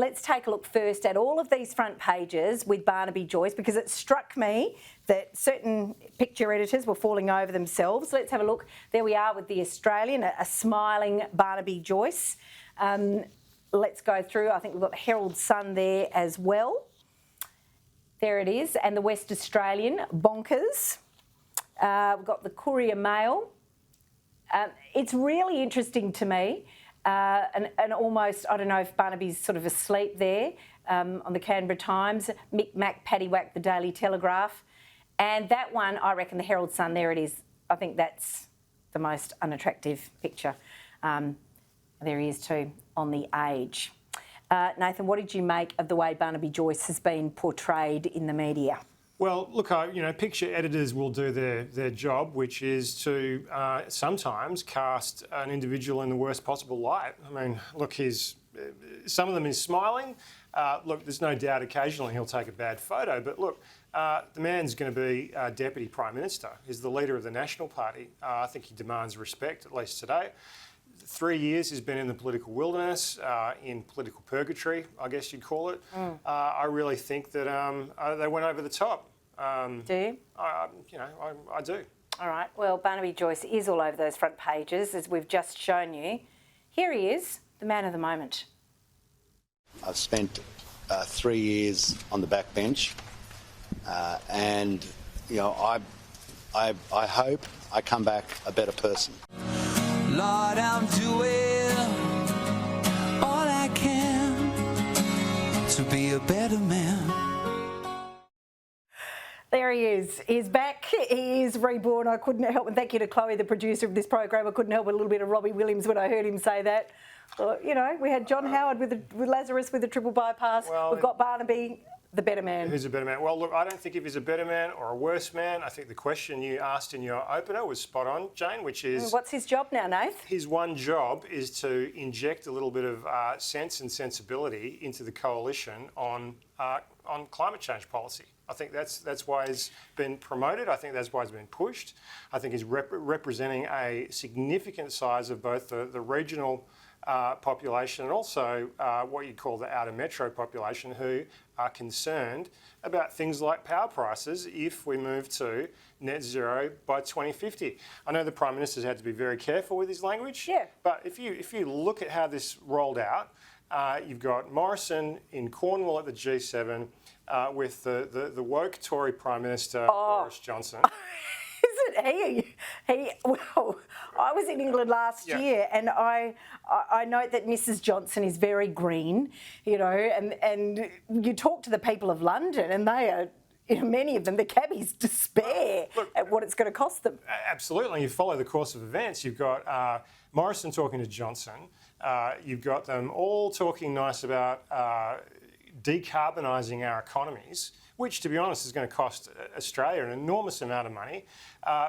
let's take a look first at all of these front pages with Barnaby Joyce, because it struck me that certain picture editors were falling over themselves. Let's have a look. There we are with the Australian, a smiling Barnaby Joyce. Let's go through. I think we've got the Herald Sun there as well. There it is. And the West Australian, bonkers. We've got the Courier Mail. It's really interesting to me. And almost, I don't know if Barnaby's sort of asleep there, on the Canberra Times, Mick Mac, Paddywhack, the Daily Telegraph. And that one, I reckon the Herald Sun, there it is. I think that's the most unattractive picture. There he is too, on the Age. Nathan, what did you make of the way Barnaby Joyce has been portrayed in the media? Well, look, picture editors will do their job, which is to sometimes cast an individual in the worst possible light. I mean, look, some of them is smiling. Look, there's no doubt occasionally he'll take a bad photo, but look, the man's going to be Deputy Prime Minister. He's the leader of the National Party. I think he demands respect, at least today. 3 years he's been in the political wilderness, in political purgatory, I guess you'd call it. I really think that they went over the top. Do you? I do. All right. Well, Barnaby Joyce is all over those front pages, as we've just shown you. Here he is, the man of the moment. I've spent 3 years on the backbench, and I hope I come back a better person. Lord, I'm doing all I can to be a better man. There he is. He's back. He is reborn. I couldn't help, and thank you to Chloe, the producer of this program. I couldn't help but a little bit of Robbie Williams when I heard him say that. Well, we had John Howard with Lazarus with the triple bypass. Well, we've got Barnaby, the better man. Who's a better man? Well, look, I don't think if he's a better man or a worse man. I think the question you asked in your opener was spot on, Jane, which is... What's his job now, Nath? His one job is to inject a little bit of sense and sensibility into the coalition on climate change policy. I think that's why he's been promoted. I think that's why he's been pushed. I think he's representing a significant size of both the regional population and also what you'd call the outer metro population, who are concerned about things like power prices if we move to net zero by 2050. I know the Prime Minister's had to be very careful with his language, but if you look at how this rolled out, you've got Morrison in Cornwall at the G7 with the woke Tory Prime Minister Boris Johnson. Isn't he? Well, I was in England last year, and I note that Mrs. Johnson is very green, and you talk to the people of London, and they are, many of them, the cabbies despair at what it's going to cost them. Absolutely. You follow the course of events. You've got Morrison talking to Johnson. You've got them all talking nice about decarbonising our economies, which, to be honest, is going to cost Australia an enormous amount of money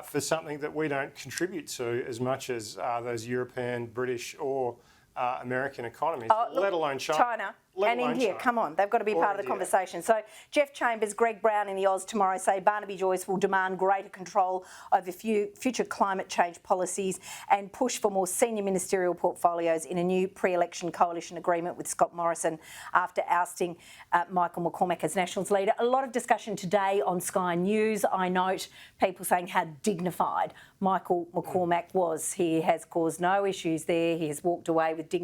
for something that we don't contribute to as much as those European, British or American economies, let alone China. And India, come on, they've got to be part of the conversation. So Jeff Chambers, Greg Brown in the Oz Tomorrow say Barnaby Joyce will demand greater control over future climate change policies and push for more senior ministerial portfolios in a new pre-election coalition agreement with Scott Morrison after ousting Michael McCormack as Nationals leader. A lot of discussion today on Sky News. I note people saying how dignified Michael McCormack was. He has caused no issues there. He has walked away with dignity